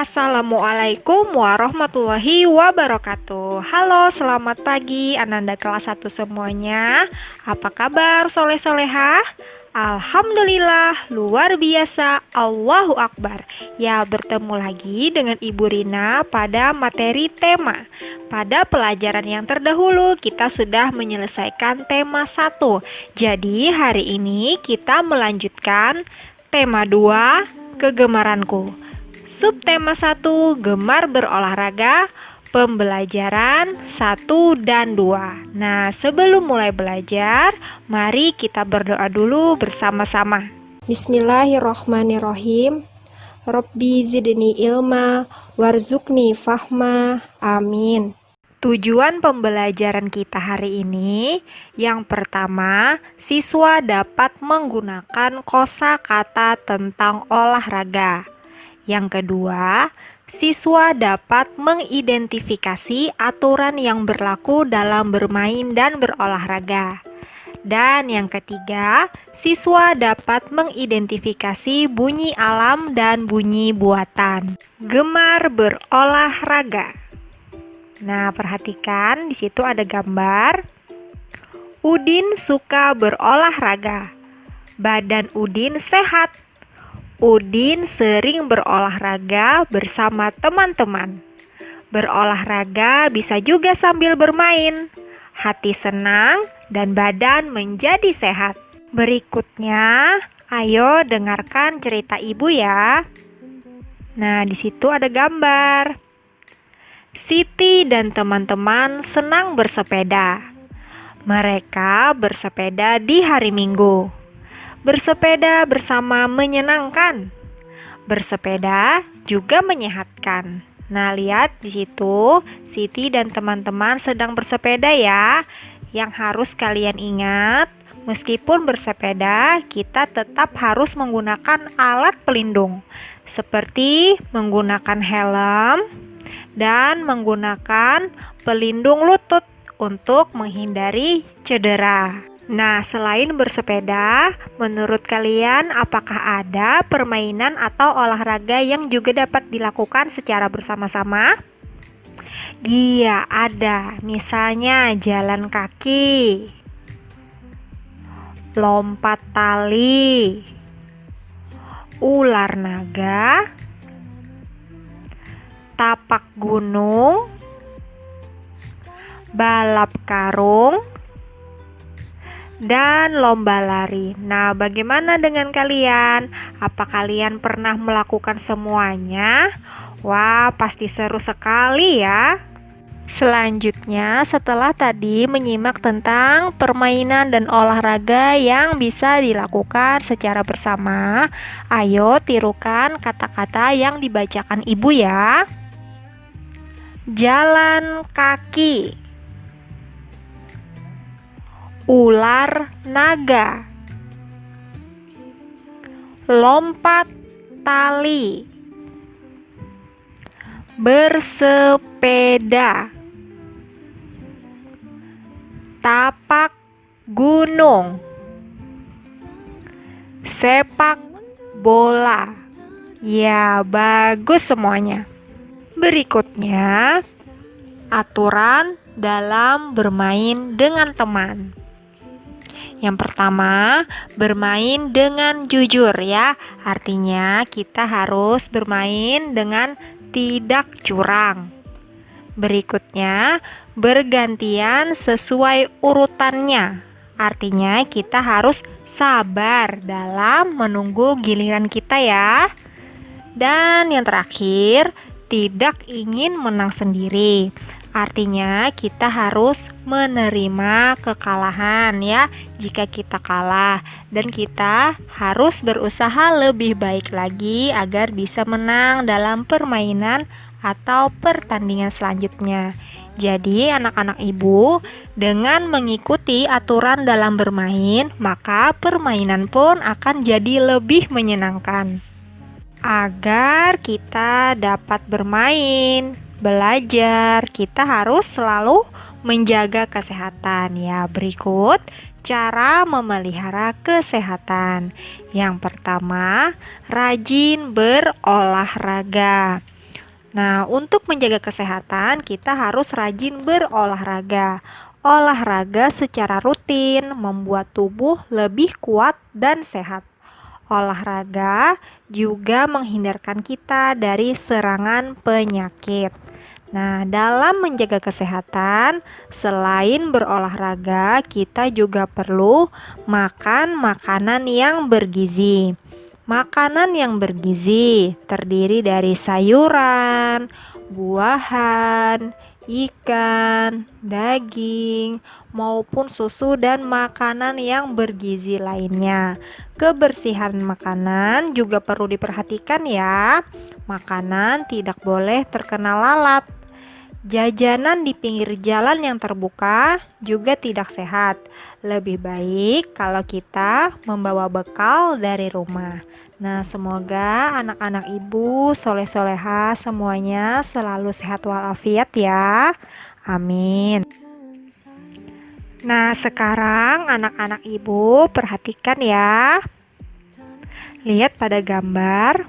Assalamualaikum warahmatullahi wabarakatuh. Halo, selamat pagi Ananda kelas 1 semuanya. Apa kabar soleh-solehah? Alhamdulillah, luar biasa, Allahu Akbar. Ya, bertemu lagi dengan Ibu Rina pada materi tema. Pada pelajaran yang terdahulu kita sudah menyelesaikan tema 1. Jadi hari ini kita melanjutkan tema 2, kegemaranku. Subtema 1, gemar berolahraga, pembelajaran 1 dan 2. Nah, sebelum mulai belajar, mari kita berdoa dulu bersama-sama. Bismillahirrohmanirrohim. Robbi zidni ilma, warzukni fahma, amin. Tujuan pembelajaran kita hari ini, yang pertama, siswa dapat menggunakan kosakata tentang olahraga. Yang kedua, siswa dapat mengidentifikasi aturan yang berlaku dalam bermain dan berolahraga. Dan yang ketiga, siswa dapat mengidentifikasi bunyi alam dan bunyi buatan. Gemar berolahraga. Nah, perhatikan di situ ada gambar. Udin suka berolahraga. Badan Udin sehat. Udin sering berolahraga bersama teman-teman. Berolahraga bisa juga sambil bermain. Hati senang dan badan menjadi sehat. Berikutnya, ayo dengarkan cerita ibu ya. Nah, di situ ada gambar. Siti dan teman-teman senang bersepeda. Mereka bersepeda di hari Minggu. Bersepeda bersama menyenangkan. Bersepeda juga menyehatkan. Nah, lihat di situ, Siti dan teman-teman sedang bersepeda ya. Yang harus kalian ingat, meskipun bersepeda, kita tetap harus menggunakan alat pelindung, seperti menggunakan helm dan menggunakan pelindung lutut untuk menghindari cedera. Nah, selain bersepeda, menurut kalian apakah ada permainan atau olahraga yang juga dapat dilakukan secara bersama-sama? Iya, ada. Misalnya jalan kaki, lompat tali, ular naga, tapak gunung, balap karung, dan lomba lari. Nah, bagaimana dengan kalian? Apa kalian pernah melakukan semuanya? Wah, pasti seru sekali ya. Selanjutnya, setelah tadi menyimak tentang permainan dan olahraga yang bisa dilakukan secara bersama, ayo tirukan kata-kata yang dibacakan ibu ya. Jalan kaki, ular naga, lompat tali, bersepeda, tapak gunung, sepak bola. Ya, bagus semuanya. Berikutnya, aturan dalam bermain dengan teman. Yang pertama, bermain dengan jujur ya. Artinya kita harus bermain dengan tidak curang. Berikutnya, bergantian sesuai urutannya. Artinya kita harus sabar dalam menunggu giliran kita ya. Dan yang terakhir, tidak ingin menang sendiri. Artinya kita harus menerima kekalahan ya jika kita kalah, dan kita harus berusaha lebih baik lagi agar bisa menang dalam permainan atau pertandingan selanjutnya. Jadi anak-anak ibu, dengan mengikuti aturan dalam bermain, maka permainan pun akan jadi lebih menyenangkan. Agar kita dapat bermain, belajar, kita harus selalu menjaga kesehatan ya. Berikut cara memelihara kesehatan. Yang pertama, rajin berolahraga. Nah, untuk menjaga kesehatan, kita harus rajin berolahraga. Olahraga secara rutin membuat tubuh lebih kuat dan sehat. Olahraga juga menghindarkan kita dari serangan penyakit. Nah, dalam menjaga kesehatan, selain berolahraga, kita juga perlu makan makanan yang bergizi. Makanan yang bergizi terdiri dari sayuran, buahan, ikan, daging, maupun susu dan makanan yang bergizi lainnya. Kebersihan makanan juga perlu diperhatikan ya. Makanan tidak boleh terkena lalat. Jajanan di pinggir jalan yang terbuka juga tidak sehat. Lebih baik kalau kita membawa bekal dari rumah. Nah, semoga anak-anak ibu soleh-soleha semuanya selalu sehat walafiat ya. Amin. Nah, sekarang anak-anak ibu perhatikan ya. Lihat pada gambar.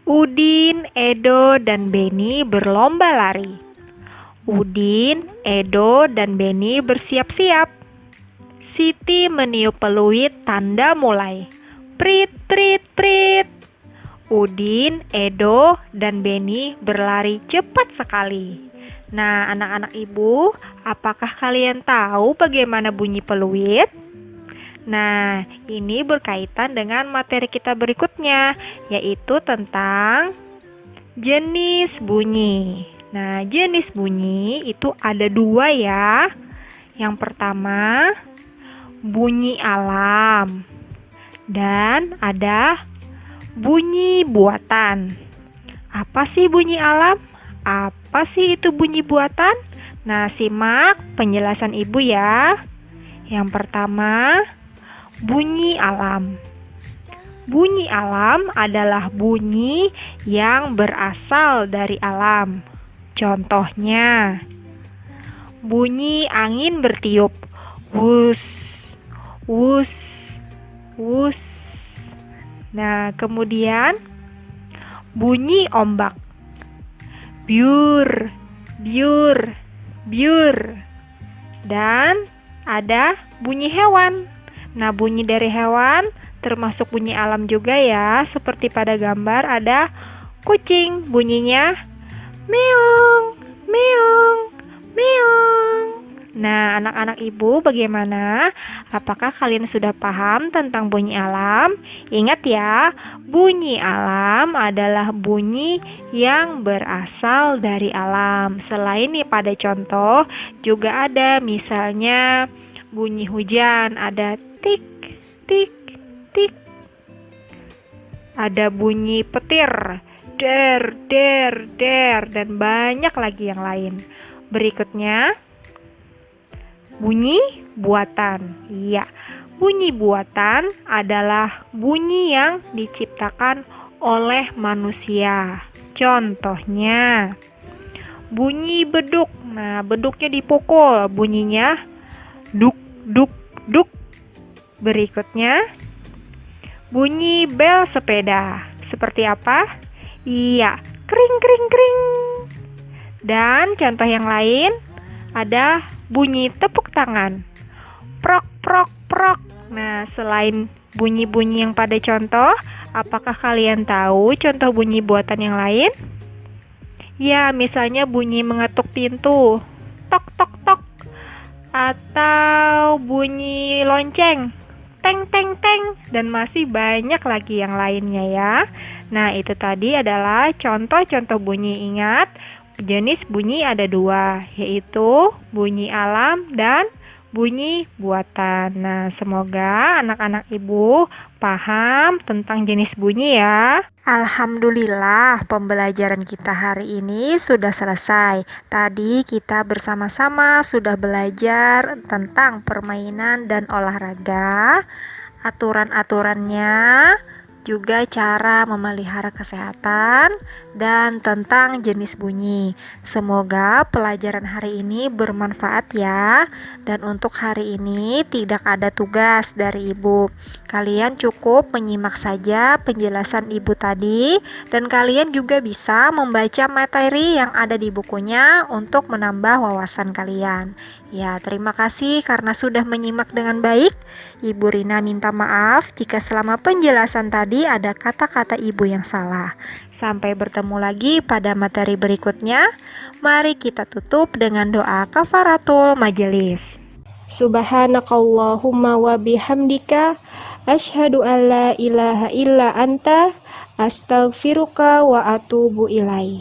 Udin, Edo, dan Beni berlomba lari. Udin, Edo, dan Beni bersiap-siap. Siti meniup peluit tanda mulai. Prit, prit, prit. Udin, Edo, dan Beni berlari cepat sekali. Nah, anak-anak ibu, apakah kalian tahu bagaimana bunyi peluit? Nah, ini berkaitan dengan materi kita berikutnya, yaitu tentang jenis bunyi. Nah, jenis bunyi itu ada dua ya. Yang pertama, bunyi alam. Dan ada bunyi buatan. Apa sih bunyi alam? Apa sih itu bunyi buatan? Nah, simak penjelasan ibu ya. Yang pertama, bunyi alam. Bunyi alam adalah bunyi yang berasal dari alam. Contohnya, bunyi angin bertiup. Wus, wus, wus. Nah, kemudian bunyi ombak. Biur, biur, biur. Dan ada bunyi hewan. Nah, bunyi dari hewan termasuk bunyi alam juga ya. Seperti pada gambar ada kucing, bunyinya meong, meong, meong. Nah, anak-anak ibu bagaimana? Apakah kalian sudah paham tentang bunyi alam? Ingat ya, bunyi alam adalah bunyi yang berasal dari alam. Selain pada contoh, juga ada misalnya bunyi hujan, ada tik, tik, tik. Ada bunyi petir, der, der, der, dan banyak lagi yang lain. Berikutnya, bunyi buatan. Iya, bunyi buatan adalah bunyi yang diciptakan oleh manusia. Contohnya, bunyi beduk. Nah, beduknya dipukul, bunyinya duk, duk, duk. Berikutnya, bunyi bel sepeda. Seperti apa? Iya, kring, kring, kring. Dan contoh yang lain, ada bunyi tepuk tangan. Prok, prok, prok. Nah, selain bunyi-bunyi yang pada contoh, apakah kalian tahu contoh bunyi buatan yang lain? Ya, misalnya bunyi mengetuk pintu. Tok, tok, tok. Atau bunyi lonceng. Teng, teng, teng. Dan masih banyak lagi yang lainnya ya. Nah, itu tadi adalah contoh-contoh bunyi. Ingat, jenis bunyi ada dua, yaitu bunyi alam dan bunyi buatan. Nah, semoga anak-anak ibu paham tentang jenis bunyi ya. Alhamdulillah, pembelajaran kita hari ini sudah selesai. Tadi kita bersama-sama sudah belajar tentang permainan dan olahraga, aturan-aturannya, juga cara memelihara kesehatan, dan tentang jenis bunyi. Semoga pelajaran hari ini bermanfaat ya. Dan untuk hari ini tidak ada tugas dari Ibu. Kalian cukup menyimak saja penjelasan Ibu tadi, dan kalian juga bisa membaca materi yang ada di bukunya untuk menambah wawasan kalian. Ya, terima kasih karena sudah menyimak dengan baik. Ibu Rina minta maaf jika selama penjelasan tadi ada kata-kata Ibu yang salah. Sampai bertemu lagi pada materi berikutnya. Mari kita tutup dengan doa kafaratul majelis. Subhanakallahumma wa bihamdika asyhadu an la ilaha illa anta astaghfiruka wa atubu ilaik.